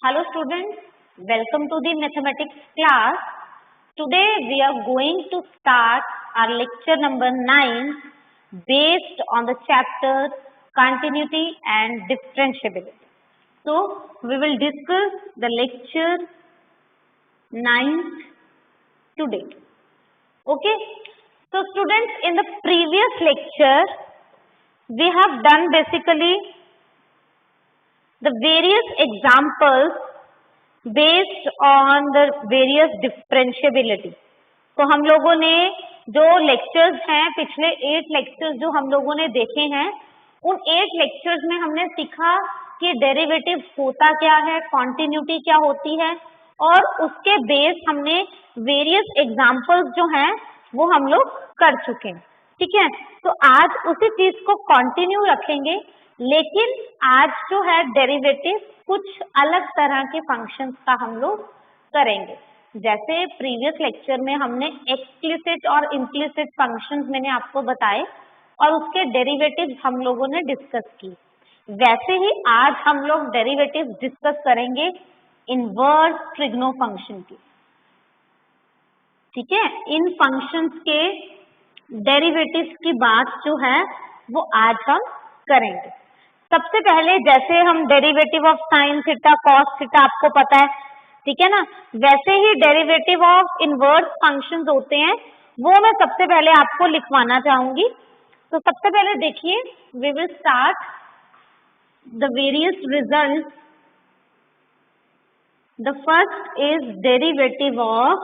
Hello students, welcome to the mathematics class. Today we are going to start our lecture number 9 based on the chapter continuity and differentiability. So we will discuss the lecture 9 today. Okay. So students, in the previous lecture we have done basically the various examples based on the various differentiability. तो हम लोगों ने जो lectures हैं पिछले 8 lectures जो हम लोगों ने देखे हैं उन 8 लेक्चर्स में हमने सीखा कि डेरिवेटिव होता क्या है, कॉन्टिन्यूटी क्या होती है और उसके बेस हमने वेरियस एग्जाम्पल्स जो हैं वो हम लोग कर चुके हैं. ठीक है, तो आज उसी चीज को कंटिन्यू रखेंगे, लेकिन आज जो है डेरिवेटिव कुछ अलग तरह के फंक्शंस का हम लोग करेंगे. जैसे प्रीवियस लेक्चर में हमने एक्सप्लिसिट और इम्प्लिसिट फंक्शंस मैंने आपको बताए और उसके डेरिवेटिव हम लोगों ने डिस्कस की, वैसे ही आज हम लोग डेरिवेटिव डिस्कस करेंगे इनवर्स ट्रिग्नो फंक्शन की. ठीक है, इन फंक्शंस के डेरिवेटिव्स की बात जो है वो आज हम करेंगे. सबसे पहले जैसे हम derivative of sign theta cos theta आपको पता है, ठीक है ना, वैसे ही डेरिवेटिव ऑफ इनवर्स फंक्शंस होते हैं वो मैं सबसे पहले आपको लिखवाना चाहूंगी. तो सबसे पहले देखिए, we will start the various results. The first is derivative of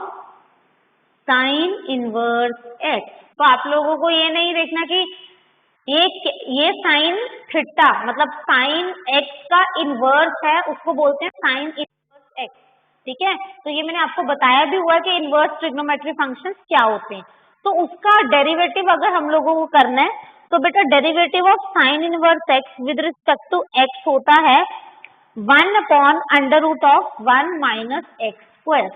sine inverse x. तो आप लोगों को ये नहीं देखना कि ये साइन थीटा मतलब साइन एक्स का इनवर्स है, उसको बोलते हैं साइन इनवर्स एक्स. ठीक है, तो ये मैंने आपको बताया भी हुआ कि इनवर्स ट्रिग्नोमेट्री फंक्शंस क्या होते हैं. तो उसका डेरिवेटिव अगर हम लोगों को करना है तो बेटा derivative of sine inverse x with respect to x होता है 1/√(1 - x²).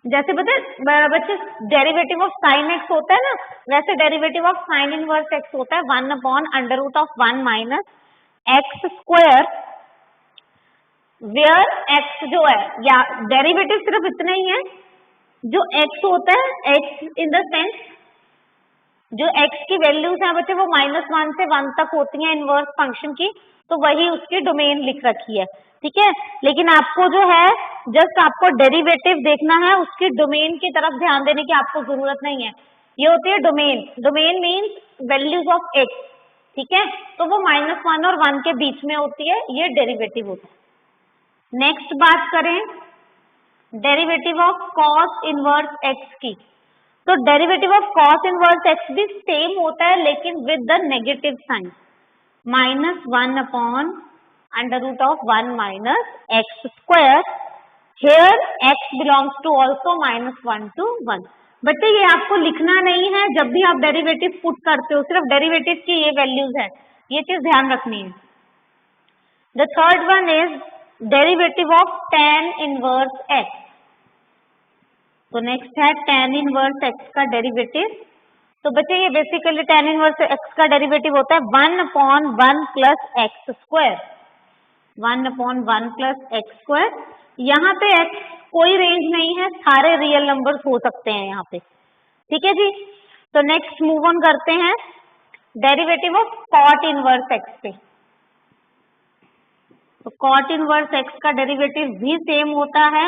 जैसे बच्चे डेरिवेटिव ऑफ साइन एक्स होता है ना, वैसे derivative of sine inverse x होता है 1/√(1 - x²), वेयर एक्स जो है या डेरिवेटिव सिर्फ इतना ही है. जो एक्स होता है, एक्स इन द सेंस जो एक्स की वैल्यूज हैं बच्चे वो -1 से 1 तक होती हैं इनवर्स फंक्शन की, तो वही उसकी डोमेन लिख रखी है. ठीक है, लेकिन आपको जो है जस्ट आपको डेरिवेटिव देखना है, उसकी डोमेन की तरफ ध्यान देने की आपको जरूरत नहीं है. ये होती है domain. Domain means values of x. ठीक है, तो वो -1 और 1 के बीच में होती है, ये डेरिवेटिव होता है. नेक्स्ट बात करें derivative of cos inverse x की. तो derivative of cos inverse x भी सेम होता है लेकिन with the negative sign, -1/√(1 - x². Here x belongs to also -1 to 1. But ये आपको लिखना नहीं है जब भी आप डेरिवेटिव पुट करते हो, सिर्फ डेरिवेटिव की ये वैल्यूज है, ये चीज ध्यान रखनी है. The third one is derivative of tan inverse x. तो नेक्स्ट है tan इनवर्स x का डेरिवेटिव. तो बच्चे ये बेसिकली tan इनवर्स x का डेरिवेटिव होता है 1/(1 + x²). 1/(1 + x²). यहाँ पे x कोई रेंज नहीं है, सारे रियल नंबर्स हो सकते हैं यहाँ पे. ठीक है जी. तो नेक्स्ट मूव ऑन करते हैं derivative of cot inverse x पे. तो cot इनवर्स x का डेरिवेटिव भी सेम होता है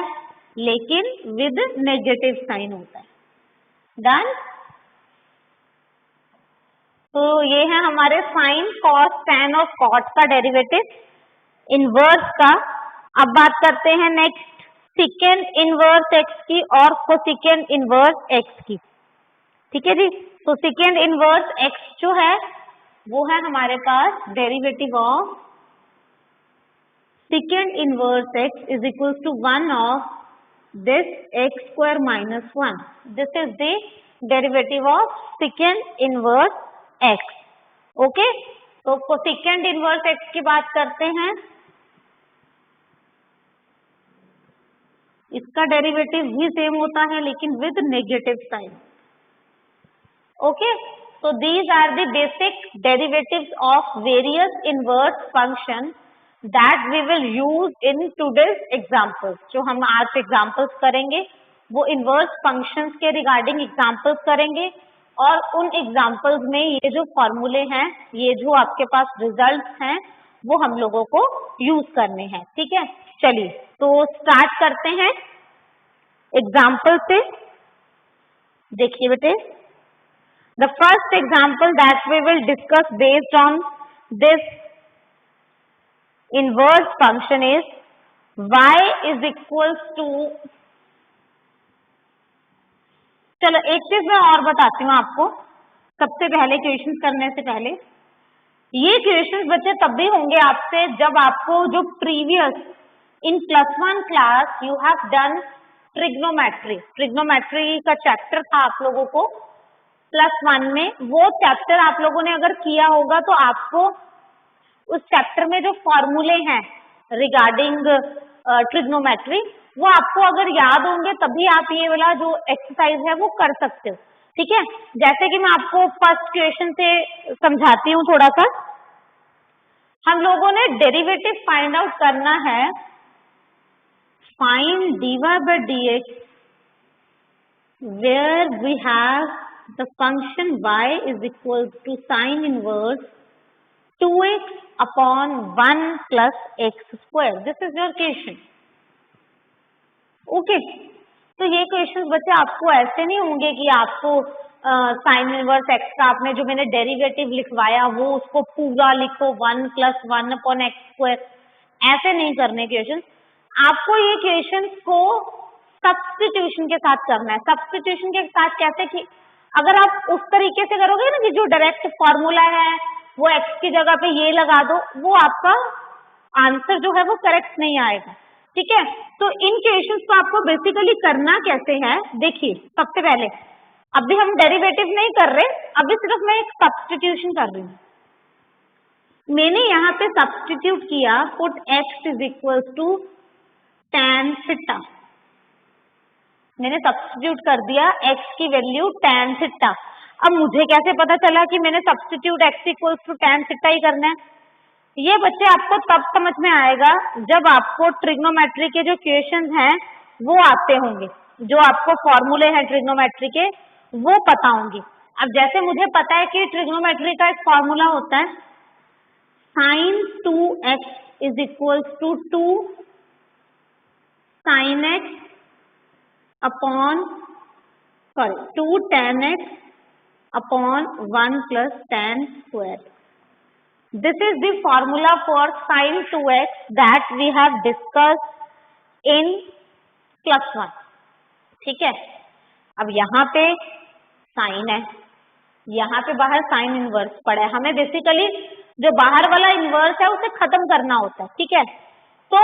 लेकिन विद नेगेटिव साइन होता है. डन. तो ये है हमारे साइन कॉस टैन और कॉट का डेरिवेटिव इनवर्स का. अब बात करते हैं नेक्स्ट सिकेंड इनवर्स एक्स की और कोसिकेंड इनवर्स एक्स की. ठीक है जी. तो सिकेंड इनवर्स एक्स जो है वो है हमारे पास derivative of sec inverse x is equal to 1 of this x² - 1. This is the derivative of secant inverse x. Okay, तो cosecant inverse x की बात करते हैं. इसका डेरिवेटिव भी सेम होता है लेकिन with negative sign. Okay, so these are the basic derivatives of various inverse function that we will use in today's examples. जो हम आज examples करेंगे वो inverse functions के regarding examples करेंगे और उन examples में ये जो formulae हैं, ये जो आपके पास results हैं, वो हम लोगों को use करने हैं. ठीक है, चलिए तो start करते हैं example से. देखिए बेटे, the first example that we will discuss based on this inverse function is y is equals to, चलो एक चीज मैं और बताती हूँ आपको सबसे पहले क्वेश्चन करने से पहले. ये क्वेश्चन बच्चे तब भी होंगे आपसे जब आपको जो previous in +1 class you have done trigonometry का चैप्टर था आप लोगों को +1 में, वो चैप्टर आप लोगों ने अगर किया होगा तो आपको उस चैप्टर में जो फॉर्मूले हैं रिगार्डिंग ट्रिग्नोमेट्री वो आपको अगर याद होंगे तभी आप ये वाला जो एक्सरसाइज है वो कर सकते हो. ठीक है, जैसे कि मैं आपको फर्स्ट क्वेश्चन से समझाती हूँ थोड़ा सा. हम लोगों ने डेरिवेटिव फाइंड आउट करना है. Find dy by dx where we have the function y is equal to sin inverse 2x upon 1 plus x square. This is your question. Okay, तो ये क्वेश्चन बच्चे आपको ऐसे नहीं होंगे कि आपको साइन इनवर्स एक्स का आपने जो मैंने डेरिवेटिव लिखवाया वो उसको पूरा लिखो 1 + 1 अपॉन एक्स स्क्वायर, ऐसे नहीं करने क्वेश्चन. आपको ये क्वेश्चन को सब्स्टिट्यूशन के साथ करना है. सब्स्टिट्यूशन के साथ कैसे कि अगर आप उस तरीके से करोगे ना कि जो डायरेक्ट फॉर्मूला है वो एक्स की जगह पे ये लगा दो, वो आपका आंसर जो है वो करेक्ट नहीं आएगा. ठीक है, तो इन क्वेश्चंस को आपको बेसिकली करना कैसे है, देखिए सबसे पहले अभी हम डेरिवेटिव नहीं कर रहे, अभी सिर्फ मैं एक सब्स्टिट्यूशन कर रही हूँ. मैंने यहाँ पे सब्स्टिट्यूट किया, put x is equal to tan theta. मैंने सब्स्टिट्यूट कर दिया x की वैल्यू tan थीटा. अब मुझे कैसे पता चला कि मैंने substitute x equal to tan theta ही करना है? ये बच्चे आपको तब समझ में आएगा जब आपको ट्रिग्नोमेट्री के जो क्वेश्चन हैं वो आते होंगे, जो आपको फॉर्मूले हैं ट्रिग्नोमेट्री के वो पता होंगे. अब जैसे मुझे पता है कि ट्रिग्नोमेट्री का एक फॉर्मूला होता है sin 2x is equal to 2 sin x upon 2 tan x upon 1 plus tan square. This is the formula for sin 2x that we have discussed in +1. ठीक है, अब यहाँ पे साइन है, यहाँ पे बाहर साइन इनवर्स पड़ा है. हमें बेसिकली जो बाहर वाला इनवर्स है उसे खत्म करना होता है. ठीक है, तो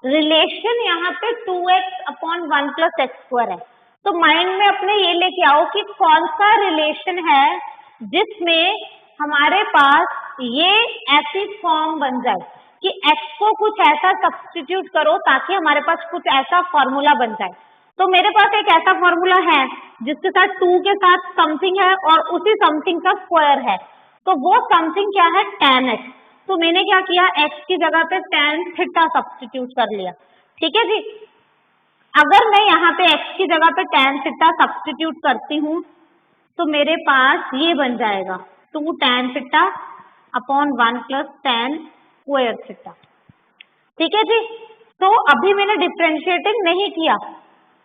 रिलेशन यहाँ पे 2x upon 1 plus x square है. तो माइंड में अपने ये लेके आओ कि कौन सा रिलेशन है जिसमें हमारे पास ये ऐसी फॉर्म बन जाए कि x को कुछ ऐसा सब्स्टिट्यूट करो ताकि हमारे पास कुछ ऐसा फॉर्मूला बन जाए. तो मेरे पास एक ऐसा फॉर्मूला है जिसके साथ 2 के साथ समथिंग है और उसी समथिंग का स्क्वायर है. तो वो समथिंग क्या है, tan x. तो मैंने क्या किया, x की जगह पे tan थीटा सब्स्टिट्यूट कर लिया. ठीक है जी, अगर मैं यहाँ पे x की जगह पे tan थीटा सब्स्टिट्यूट करती हूँ तो मेरे पास ये बन जाएगा 2 tan theta upon 1 plus tan square theta. ठीक है जी, तो अभी मैंने डिफरेंशिएटिंग नहीं किया,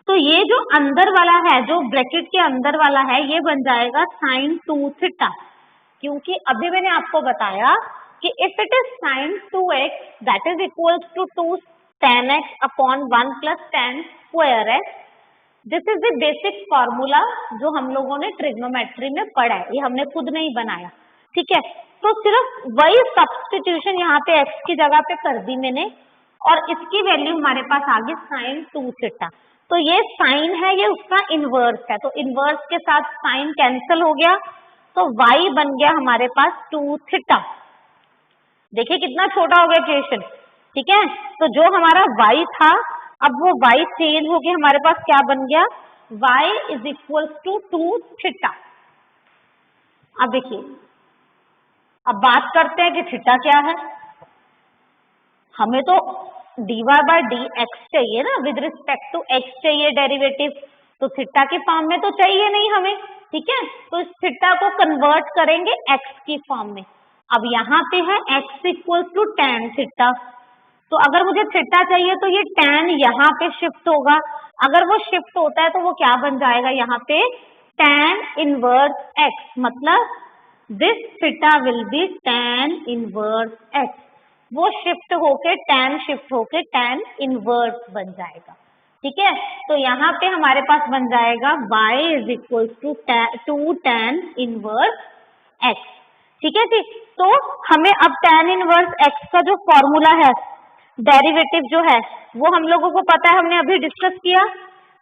तो ये जो अंदर वाला है, जो ब्रैकेट के अंदर वाला है, ये बन जाएगा sin 2 थीटा. क्योंकि अभी मैंने आपको बताया कि if it is sin 2x that is equal to 2 tan x upon 1 plus tan square x. This is the basic formula जो हम लोगों ने ट्रिग्नोमेट्री में पढ़ा है, ये हमने खुद नहीं बनाया. ठीक है, तो सिर्फ वही सब्स्टिट्यूशन यहाँ पे x की जगह पे कर दी मैंने और इसकी वैल्यू हमारे पास आ गई sin 2 थीटा. तो ये साइन है, ये उसका इनवर्स है, तो इनवर्स के साथ साइन कैंसिल हो गया, तो y बन गया हमारे पास 2 थीटा. देखिए कितना छोटा हो गया क्वेश्चन. ठीक है, तो जो हमारा y था अब वो y चेंज होके हमारे पास क्या बन गया, y is equal to 2 theta. अब देखिए, अब बात करते हैं कि थीटा क्या है. हमें तो dy बाय डी एक्स चाहिए ना, विद रिस्पेक्ट टू एक्स चाहिए डेरिवेटिव, तो थीटा के फॉर्म में तो चाहिए नहीं हमें, ठीक है। तो इस थीटा को कन्वर्ट करेंगे एक्स की फॉर्म में। अब यहाँ पे है x equal to tan theta, तो अगर मुझे थीटा चाहिए तो ये tan यहाँ पे शिफ्ट होगा, अगर वो शिफ्ट होता है तो वो क्या बन जाएगा यहाँ पे tan इनवर्स x, मतलब this theta will be tan inverse x, वो शिफ्ट होके tan शिफ्ट होके tan इनवर्स बन जाएगा, ठीक है। तो यहाँ पे हमारे पास बन जाएगा y is equal to tan inverse x, ठीक है जी। तो हमें अब tan इनवर्स x का जो फॉर्मूला है, डेरिवेटिव जो है वो हम लोगों को पता है, हमने अभी डिस्कस किया,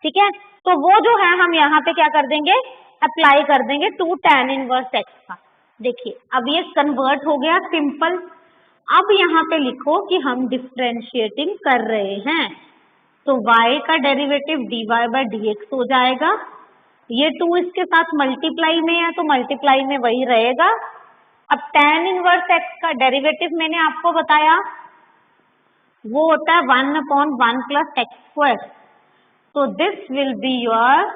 ठीक है। तो वो जो है हम यहाँ पे क्या कर देंगे, अप्लाई कर देंगे टू tan इनवर्स x का। देखिए अब ये कन्वर्ट हो गया सिंपल। अब यहाँ पे लिखो कि हम डिफरेंशिएटिंग कर रहे हैं, तो y का डेरिवेटिव dy बाय dx हो जाएगा, ये 2 इसके साथ मल्टीप्लाई में है तो मल्टीप्लाई में वही रहेगा। अब tan इनवर्स x का डेरिवेटिव मैंने आपको बताया वो होता है 1/1 प्लस एक्स स्क्वायर, तो this will be your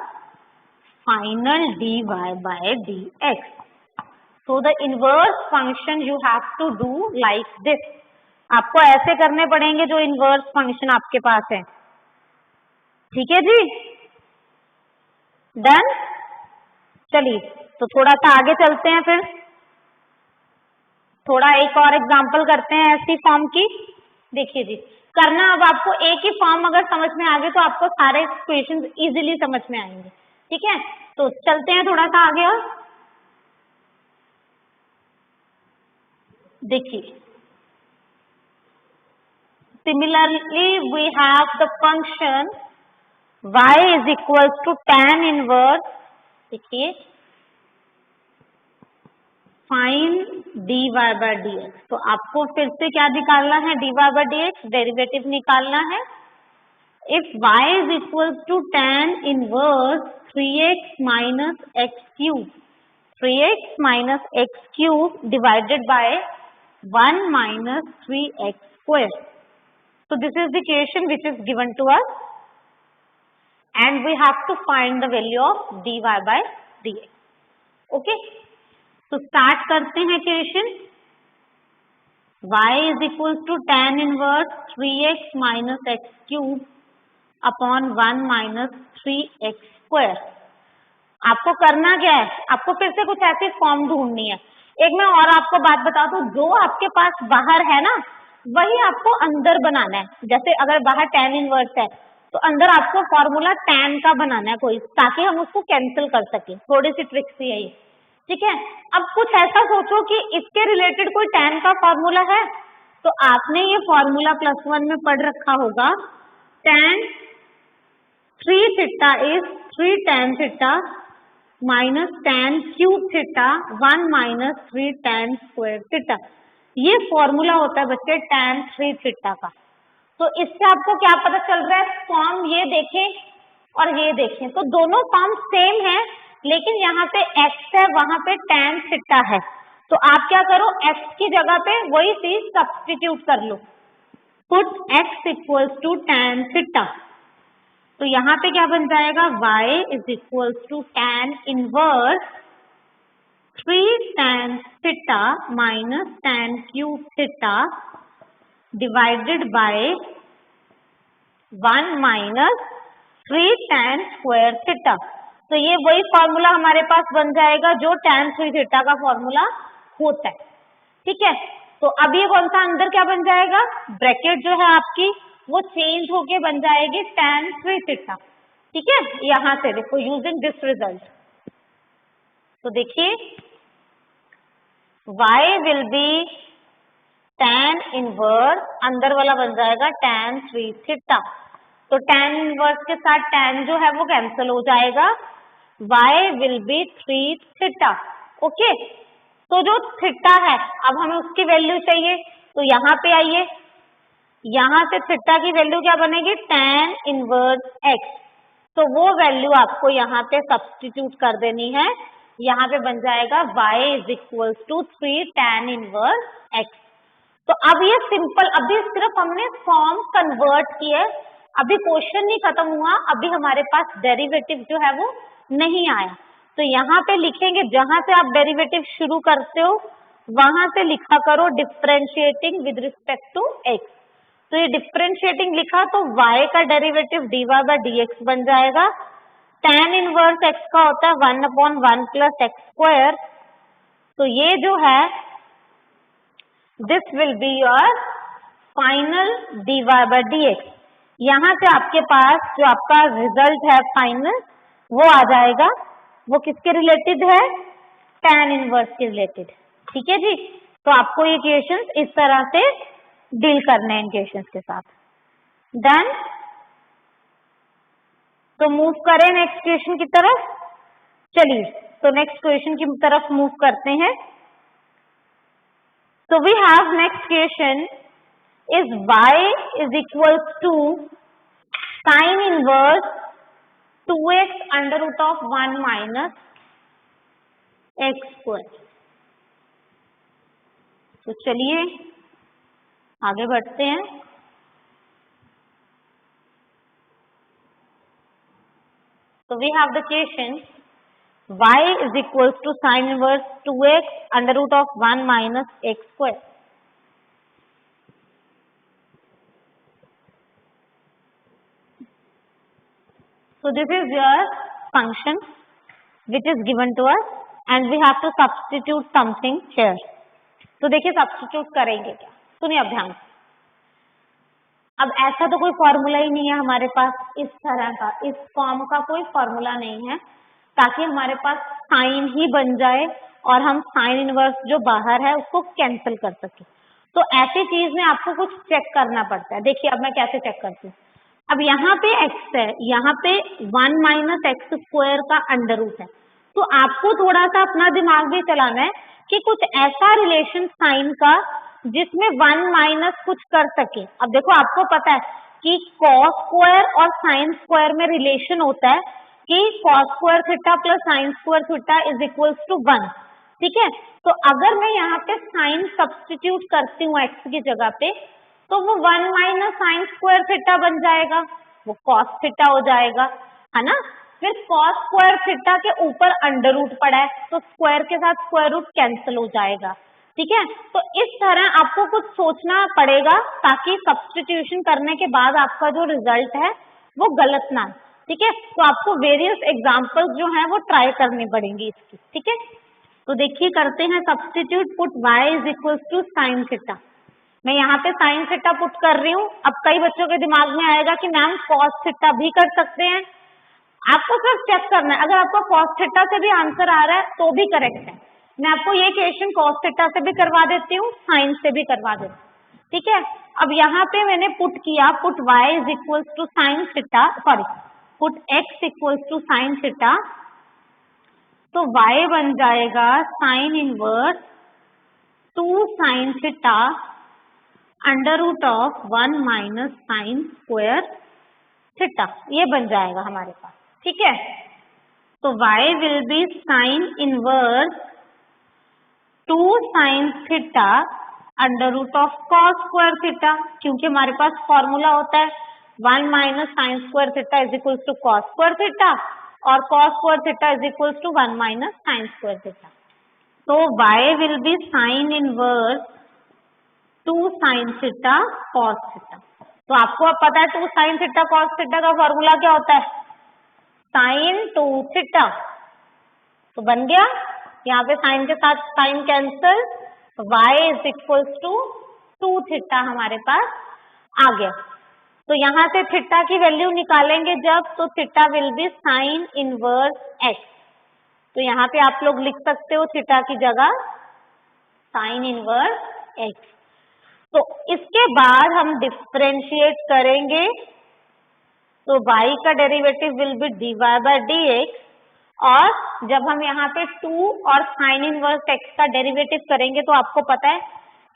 final dy by dx। So the inverse function you have to do like this, आपको ऐसे करने पड़ेंगे जो इनवर्स फंक्शन आपके पास है, ठीक है जी, डन। चलिए तो थोड़ा सा आगे चलते हैं, फिर थोड़ा एक और एग्जांपल करते हैं ऐसी फॉर्म की। देखिए जी, करना अब आपको एक ही फॉर्म अगर समझ में आ गए तो आपको सारे इक्वेशंस इजीली समझ में आएंगे, ठीक है। तो चलते हैं थोड़ा सा आगे और देखिए, similarly we have the function y is equal to tan inverse, देखिए फाइन dy बाय dx, तो आपको फिर से क्या निकालना है, dy बाय dx डेरिवेटिव निकालना है। If y is equal to tan inverse 3x minus x cube, 3x minus x cube divided by 1 minus 3x square. So this is the equation which is given to us and we have to find the value of dy by dx. Okay. तो start करते हैं equation. y is equal to tan inverse 3x minus x cube upon 1 minus 3x square. आपको करना क्या है, आपको फिर से कुछ ऐसी फॉर्म ढूंढनी है। एक मैं और आपको बात बता दूं, जो आपके पास बाहर है ना वही आपको अंदर बनाना है। जैसे अगर बाहर tan इनवर्स है तो अंदर आपको फॉर्मूला tan का बनाना है कोई, ताकि हम उसको कैंसिल कर सके। थोड़ी सी ट्रिक्स है ये, ठीक है। अब कुछ ऐसा सोचो कि इसके रिलेटेड कोई tan का फॉर्मूला है, तो आपने ये फॉर्मूला +1 में पढ़ रखा होगा, tan 3 theta is 3 tan theta minus tan cube theta 1 minus 3 tan square theta. ये फॉर्मूला होता है बच्चे tan 3 थीटा का। तो इससे आपको क्या पता चल रहा है, फॉर्म ये देखें और ये देखें तो दोनों फॉर्म सेम है, लेकिन यहाँ पे x है वहां पे tan थीटा है, तो आप क्या करो x की जगह पे वही चीज सब्स्टिट्यूट कर लो, put x equals to tan theta. तो यहाँ पे क्या बन जाएगा, y is equal to tan inverse 3 tan theta minus tan cube theta divided by 1 minus 3 tan square theta. तो ये वही फॉर्मूला हमारे पास बन जाएगा जो tan 3 थीटा का फॉर्मूला होता है, ठीक है। तो अब ये कौन सा अंदर क्या बन जाएगा, ब्रैकेट जो है आपकी वो चेंज होके बन जाएगी tan 3 थीटा, ठीक है। यहां से देखो यूजिंग दिस रिजल्ट, तो देखिए y will B tan inverse, अंदर वाला बन जाएगा tan 3 थीटा। तो tan इनवर्स के साथ tan जो है वो कैंसिल हो जाएगा, y will B 3 theta. Okay, तो जो थीटा है अब हमें उसकी वैल्यू चाहिए, तो यहाँ पे आइए, यहाँ से थीटा की वैल्यू क्या बनेगी, tan इनवर्स x, तो वो वैल्यू आपको यहाँ पे सब्स्टिट्यूट कर देनी है। यहाँ पे बन जाएगा y is equal to 3 tan inverse x। तो अब अब ये सिंपल, अभी सिर्फ हमने फॉर्म कन्वर्ट किए, अभी क्वेश्चन नहीं खत्म हुआ, अभी हमारे पास डेरिवेटिव जो है वो नहीं आया। तो यहाँ पे लिखेंगे, जहां से आप डेरिवेटिव शुरू करते हो वहां से लिखा करो differentiating with respect to x. तो ये डिफरेंशिएटिंग लिखा तो y का डेरिवेटिव dy बाय dx बन जाएगा। tan इनवर्स x का होता है 1/1 प्लस एक्स स्क्वायर। तो ये जो है this will be your final dy by dx। यहाँ से आपके पास जो आपका रिजल्ट है फाइनल वो आ जाएगा। वो किसके रिलेटेड है? tan इनवर्स के रिलेटेड। ठीक है जी। तो आपको ये इक्वेशंस इस तरह से डील करने हैं इन इक्वेशंस के साथ। डन। तो मूव करें नेक्स्ट क्वेश्चन की तरफ। चलिए तो नेक्स्ट क्वेश्चन की तरफ मूव करते हैं। So we have next question is y is equals to sin inverse 2x under root of 1 minus x square। तो चलिए आगे बढ़ते हैं। So we have the question y is equals to sin inverse 2x under root of 1 minus x square। So this is your function which is given to us and we have to substitute something here। तो देखिए substitute करेंगे क्या, सुनिए अब ध्यान से। अब ऐसा तो कोई फॉर्मूला ही नहीं है हमारे पास इस तरह का, इस फॉर्म का कोई फॉर्मूला नहीं है ताकि हमारे पास साइन ही बन जाए और हम साइन इनवर्स जो बाहर है उसको कैंसिल कर सके। तो ऐसी चीज में आपको कुछ चेक करना पड़ता है। देखिए अब मैं कैसे चेक करती हूँ। अब यहाँ पे x है, यहाँ पे 1 माइनस एक्स स्क्वायर का अंडर रूट है। तो आपको थोड़ा सा अपना दिमाग भी चलाना है कि कुछ ऐसा रिलेशन साइन का जिसमें 1 माइनस कुछ कर सके। अब देखो आपको पता है कि कॉस स्क्वायर और साइन स्क्वायर में रिलेशन होता है कि cos square theta plus sine square theta is equals to 1। ठीक है। तो अगर मैं यहाँ पे साइन सब्स्टिट्यूट करती हूँ एक्स की जगह पे तो वो 1 माइनस साइन स्क्वायर थीटा बन जाएगा, वो कॉस थीटा हो जाएगा, है ना। फिर कॉस स्क्वायर थीटा के ऊपर अंडर रूट पड़ा है तो स्क्वायर के साथ स्क्वायर रूट कैंसिल हो जाएगा। ठीक है। तो इस तरह आपको कुछ सोचना पड़ेगा ताकि सब्स्टिट्यूशन करने के बाद आपका जो रिजल्ट है वो गलत ना है। ठीक है। तो आपको वेरियस एग्जांपल्स जो हैं वो ट्राई करनी पड़ेंगी इसकी। ठीक है। तो देखिए करते हैं substitute. Put y is equals to sine theta. मैं यहाँ पे साइन थीटा पुट कर रही हूँ। अब कई बच्चों के दिमाग में आएगा कि मैम कॉस थीटा भी कर सकते हैं। आपको सिर्फ चेक करना है, अगर आपको कॉस थीटा से भी आंसर आ रहा है तो भी करेक्ट है। मैं आपको ये क्वेश्चन कॉस थीटा से भी करवा देती हूँ, साइन से भी करवा देती हूँ। ठीक है। अब यहाँ पे मैंने पुट किया, put y is equals to sine theta, sorry put x equals to sine theta. तो y बन जाएगा sine inverse 2 sine theta under root of 1 minus sine square theta, ये बन जाएगा हमारे पास। ठीक है। तो y will be sine inverse 2 sine theta under root of cos square theta, क्योंकि हमारे पास फॉर्मूला होता है 1 minus sine square theta is equals to cos square theta और cos square theta is equals to 1 minus sine square theta. तो y will be sine inverse 2 sine theta cos theta. तो आपको अब पता है 2 साइन थीटा कॉस थीटा का formula क्या होता है? Sine 2 theta. तो बन गया, यहाँ पे साइन के साथ sine cancel, y is equals to 2 theta हमारे पास आ गया। तो यहाँ से थीटा की वैल्यू निकालेंगे जब, तो theta will be sine inverse x। तो यहाँ पे आप लोग लिख सकते हो थीटा की जगह साइन इनवर्स x। तो इसके बाद हम डिफरेंशिएट करेंगे तो y का derivative will be dy by dx, और जब हम यहाँ पे 2 और साइन इनवर्स x का डेरिवेटिव करेंगे तो आपको पता है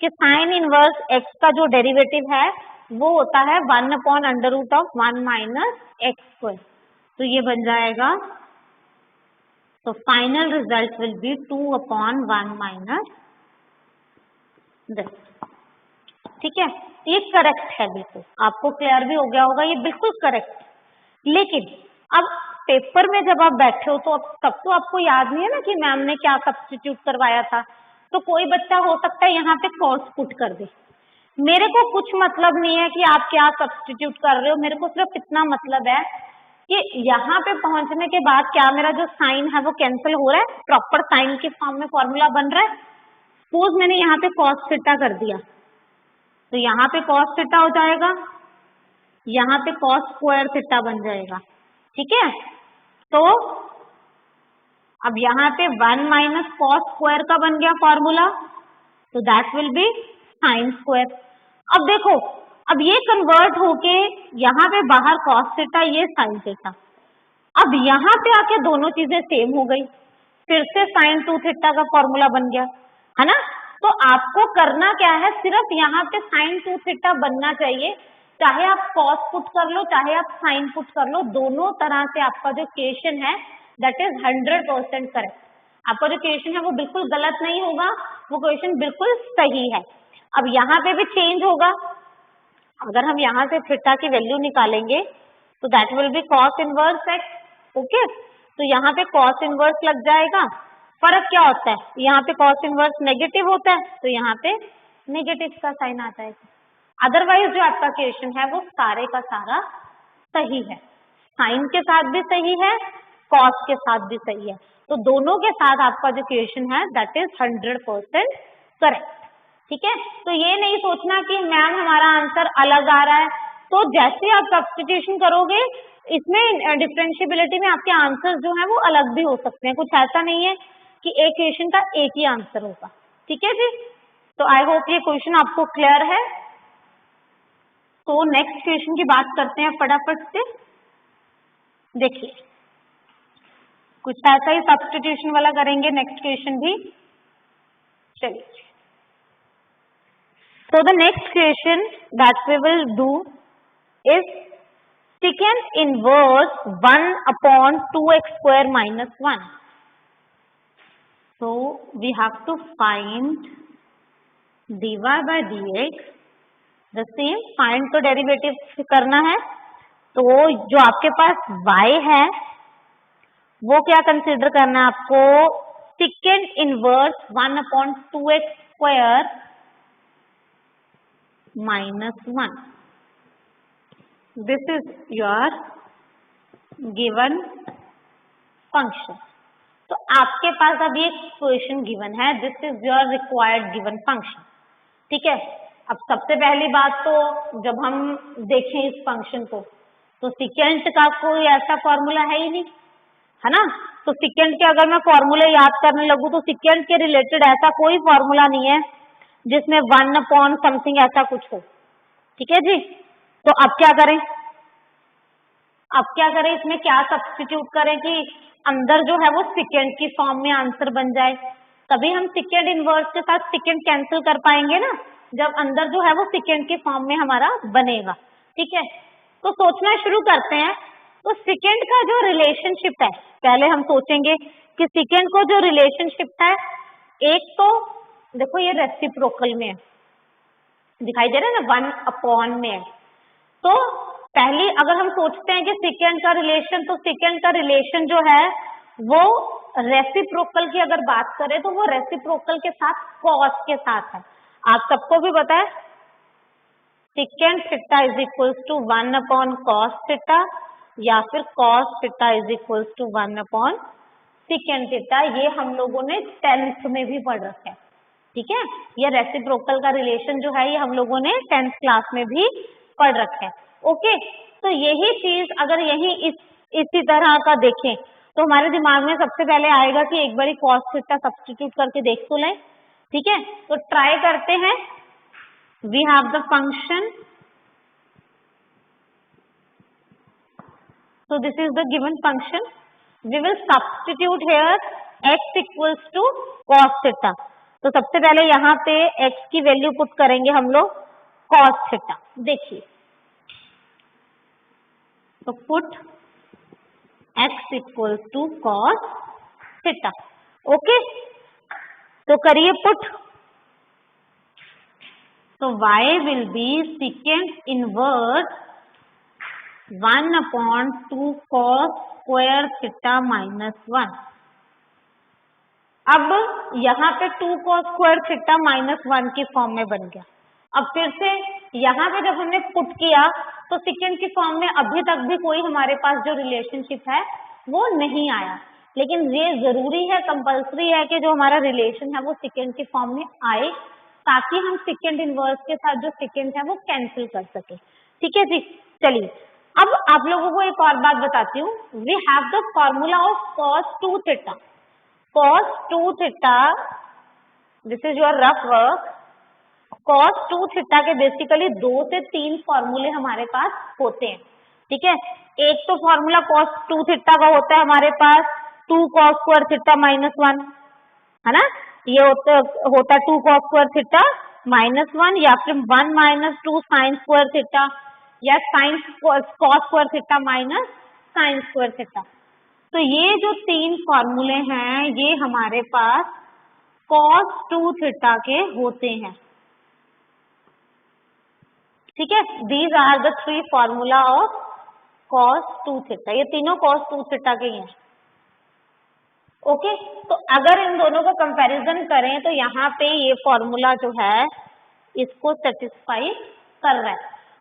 कि साइन इनवर्स x का जो डेरिवेटिव है वो होता है 1 upon under root of 1 minus x square. तो ये बन जाएगा, तो final result will be 2 upon 1 minus this. ठीक है, ये करेक्ट है, बिल्कुल आपको क्लियर भी हो गया होगा, ये बिल्कुल करेक्ट। लेकिन अब पेपर में जब आप बैठे हो तो अब तब तो आपको याद नहीं है ना कि मैम ने क्या सब्स्टिट्यूट करवाया था। तो कोई बच्चा हो सकता है यहाँ पे कॉस पुट कर दे। मेरे को कुछ मतलब नहीं है कि आप क्या सब्स्टिट्यूट कर रहे हो, मेरे को सिर्फ इतना मतलब है कि यहाँ पे पहुंचने के बाद क्या मेरा जो साइन है वो कैंसिल हो रहा है, प्रॉपर साइन के फॉर्म में फॉर्मूला बन रहा है। सपोज मैंने यहाँ पे कॉस थीटा कर दिया, तो यहाँ पे कॉस थीटा हो जाएगा, यहाँ पे कॉस स्क्वायर थीटा बन जाएगा, ठीक है। तो अब यहाँ पे 1 माइनस कॉस स्क्वायर का बन गया फॉर्मूला, तो that will be sine square. अब देखो, अब ये कन्वर्ट होके यहाँ पे बाहर कॉस थीटा, ये साइन थीटा। अब यहाँ पे आके दोनों चीजें सेम हो गई, फिर से साइन 2 थीटा का फॉर्मूला बन गया, है ना। तो आपको करना क्या है, सिर्फ यहाँ पे साइन 2 थीटा बनना चाहिए, चाहे आप कॉस पुट कर लो चाहे आप साइन पुट कर लो, दोनों तरह से आपका जो क्वेश्चन है दैट इज 100% करेक्ट। आपका जो क्वेश्चन है वो बिल्कुल गलत नहीं होगा, वो क्वेश्चन बिल्कुल सही है। अब यहाँ पे भी चेंज होगा, अगर हम यहाँ से थीटा की वैल्यू निकालेंगे तो that will B cos inverse x, okay. तो यहाँ पे कॉस इनवर्स लग जाएगा। फर्क क्या होता है, यहाँ पे कॉस इनवर्स नेगेटिव होता है तो यहाँ पे नेगेटिव का साइन आ जाएगा। अदरवाइज जो आपका क्वेश्चन है वो सारे का सारा सही है, साइन के साथ भी सही है, कॉस के साथ भी सही है, तो दोनों के साथ आपका जो क्वेश्चन है दैट इज 100% करेक्ट, ठीक है। तो ये नहीं सोचना कि मैम हमारा आंसर अलग आ रहा है, तो जैसे आप सब्स्टिट्यूशन करोगे इसमें डिफरेंशिएबिलिटी में आपके आंसर जो है वो अलग भी हो सकते हैं, कुछ ऐसा नहीं है कि एक क्वेश्चन का एक ही आंसर होगा, ठीक है जी। तो आई होप ये क्वेश्चन आपको क्लियर है। तो नेक्स्ट क्वेश्चन की बात करते हैं फटाफट से। देखिए कुछ ऐसा ही सब्स्टिट्यूशन वाला करेंगे नेक्स्ट क्वेश्चन भी, चलिए। So the next question that we will do is secant inverse 1 upon 2x square minus 1. So we have to find dy by dx, the same find तो डेरिवेटिव करना है, तो जो आपके पास y है वो क्या कंसिडर करना है आपको, secant inverse 1 upon 2x square -1. This is your given function. तो आपके पास अभी एक क्वेश्चन गिवन है, this is your required given function, ठीक है। अब सबसे पहली बात तो जब हम देखें इस फंक्शन को तो सेकेंड का कोई ऐसा फॉर्मूला है ही नहीं, है ना। तो सेकेंड के अगर मैं फॉर्मूले याद करने लगूँ तो सेकेंड के रिलेटेड ऐसा कोई फॉर्मूला नहीं है जिसमें 1 अपॉन समथिंग ऐसा कुछ हो, ठीक है जी। तो अब क्या करें, इसमें क्या सब्स्टिट्यूट करें कि अंदर जो है वो सेकेंड की फॉर्म में आंसर बन जाए, तभी हम सेकेंड इनवर्स के साथ सेकेंड कैंसिल कर पाएंगे ना, जब अंदर जो है वो सेकेंड के फॉर्म में हमारा बनेगा, ठीक है। तो सोचना शुरू करते हैं। तो सेकेंड का जो रिलेशनशिप है, पहले हम सोचेंगे कि सेकेंड को जो रिलेशनशिप है, एक तो देखो ये रेसिप्रोकल में है, दिखाई दे रहा है ना, 1 अपॉन में है। तो पहली अगर हम सोचते हैं कि सेकेंड का रिलेशन, तो सेकेंड का रिलेशन जो है वो रेसिप्रोकल की अगर बात करें तो वो रेसिप्रोकल के साथ कॉस के साथ है। आप सबको भी पता है second theta is equals to 1 upon cos theta या फिर cos theta is equals to 1 upon second theta, ये हम लोगों ने 10th में भी पढ़ रखा है, ठीक है। ये रेसिप्रोकल का रिलेशन जो है ये हम लोगों ने 10th क्लास में भी पढ़ रखा है, ओके। तो यही चीज अगर यही इसी तरह का देखें तो हमारे दिमाग में सबसे पहले आएगा कि एक बारी कॉस थीटा सब्स्टिट्यूट करके देख तो लें, ठीक है। तो ट्राई करते हैं। We have the function, so this is the given function, we will substitute here x equals to cos theta। तो सबसे पहले यहाँ पे x की वैल्यू पुट करेंगे हम लोग cos theta, देखिए तो put x equals to cos theta, okay. तो करिए पुट, तो y will be secant inverse 1/2 cos square theta minus 1। अब यहाँ पे 2 cos square theta minus 1 की फॉर्म में बन गया। अब फिर से यहाँ पे जब हमने पुट किया तो सेकेंड की फॉर्म में अभी तक भी कोई हमारे पास जो रिलेशनशिप है वो नहीं आया, लेकिन ये जरूरी है, कंपल्सरी है कि जो हमारा रिलेशन है वो सेकेंड की फॉर्म में आए, ताकि हम सेकेंड इनवर्स के साथ जो सेकेंड है वो कैंसिल कर सके। ठीक है जी, चलिए अब आप लोगों को एक और बात बताती हूँ। We have the formula of cos 2 theta. cos 2 theta, this is your rough work. cos 2 theta के बेसिकली 2 से 3 फॉर्मूले हमारे पास होते हैं। ठीक है, एक तो फॉर्मूला cos 2 थीटा का होता है हमारे पास 2 cos स्क्वायर थीटा माइनस 1, है ना, ये होता है 2 cos स्क्वायर थीटा माइनस 1, या फिर 1 माइनस 2 साइन स्क्वायर थीटा, या sine cos square theta minus sine square theta. तो ये जो 3 फॉर्मूले हैं ये हमारे पास cos 2 थीटा के होते हैं। ठीक है, these are the 3 formula of cos 2 theta. ये तीनों cos 2 थीटा के ही हैं। ओके, तो अगर इन दोनों को कंपैरिजन करें तो यहाँ पे ये फॉर्मूला जो है इसको सेटिस्फाई कर रहा है।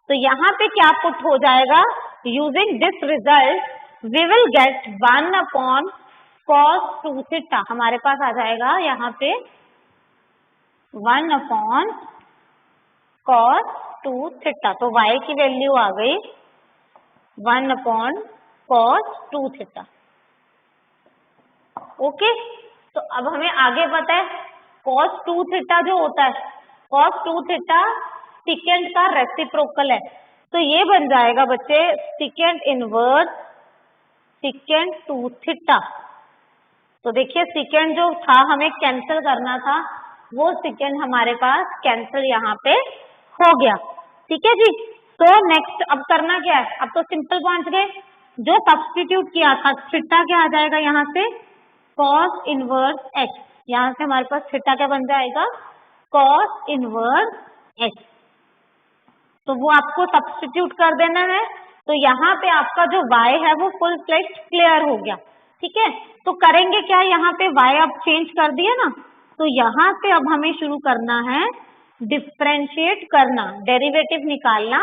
तो यहाँ पे क्या पुट हो जाएगा, using this result we will get 1/cos 2 theta. हमारे पास आ जाएगा यहाँ पे 1/cos 2 थीटा। तो y की वैल्यू आ गई 1/cos 2 थीटा। ओके, तो अब हमें आगे पता है cos 2 थीटा जो होता है, cos 2 थीटा सेकेंड का रेसिप्रोकल है। तो ये बन जाएगा बच्चे सेकेंड इनवर्स सेकेंड 2 थीटा। तो देखिए सेकेंड जो था हमें कैंसिल करना था, वो सेकेंड हमारे पास कैंसिल यहाँ पे हो गया। ठीक है जी, तो नेक्स्ट अब करना क्या है, अब तो सिंपल पहुंच गए। जो सब्स्टिट्यूट किया था थीटा क्या आ जाएगा यहाँ से cos इनवर्स x, यहाँ से हमारे पास थीटा क्या बन जाएगा cos इनवर्स x। तो वो आपको सब्स्टिट्यूट कर देना है। तो यहाँ पे आपका जो y है वो फुल फ्लेश्ड क्लियर हो गया। ठीक है, तो करेंगे क्या, यहाँ पे y अब चेंज कर दिया ना, तो यहाँ पे अब हमें शुरू करना है डिफरेंशिएट करना, डेरिवेटिव निकालना,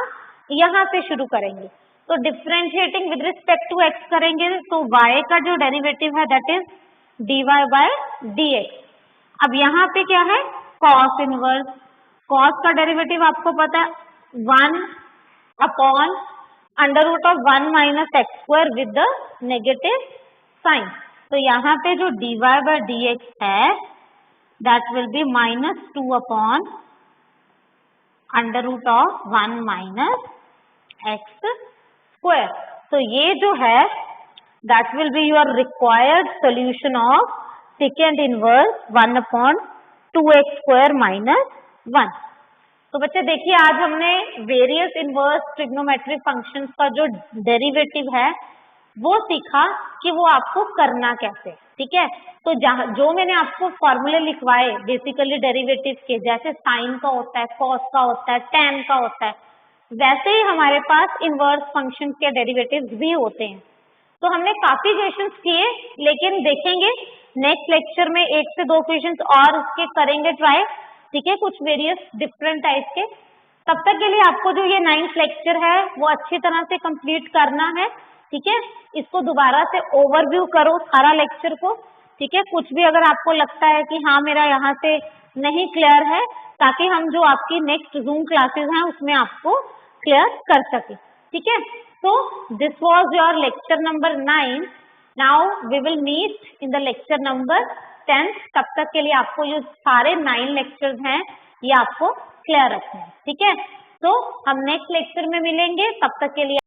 यहाँ से शुरू करेंगे। तो differentiating with respect to x करेंगे, तो y का जो डेरिवेटिव है that is dy by dx। अब यहाँ पे क्या है cos इनवर्स, cos का डेरिवेटिव आपको पता है 1/√1 minus x square with the negative sign. तो यहाँ पे जो dy by dx है that will be -2/√1 minus x square. तो ये जो है that will be your required solution of second inverse 1/2x square minus 1। तो बच्चे देखिए आज हमने वेरियस इनवर्स ट्रिग्नोमेट्रिक फंक्शंस का जो डेरिवेटिव है वो सीखा कि वो आपको करना कैसे। ठीक है, तो जो मैंने आपको फॉर्मूले लिखवाए बेसिकली डेरिवेटिव के, जैसे साइन का होता है, कॉस का होता है, टैन का होता है, वैसे ही हमारे पास इनवर्स फंक्शन के डेरिवेटिव्स भी होते हैं। तो हमने काफी क्वेश्चंस किए, लेकिन देखेंगे नेक्स्ट लेक्चर में 1 से 2 क्वेश्चंस और उसके करेंगे ट्राई। ठीक है, कुछ वेरियस डिफरेंट टाइप के। तब तक के लिए आपको जो ये 9th लेक्चर है वो अच्छी तरह से कंप्लीट करना है। ठीक है, इसको दोबारा से ओवरव्यू करो सारा लेक्चर को। ठीक है, कुछ भी अगर आपको लगता है कि हाँ मेरा यहाँ से नहीं क्लियर है, ताकि हम जो आपकी नेक्स्ट जूम क्लासेस हैं उसमें आपको क्लियर कर सके। ठीक है, तो this was your lecture number 9। Now we will meet in the lecture number 10। तब तक के लिए आपको ये सारे 9 लेक्चर्स हैं ये आपको क्लियर रखना है। ठीक है, तो हम नेक्स्ट लेक्चर में मिलेंगे, तब तक के लिए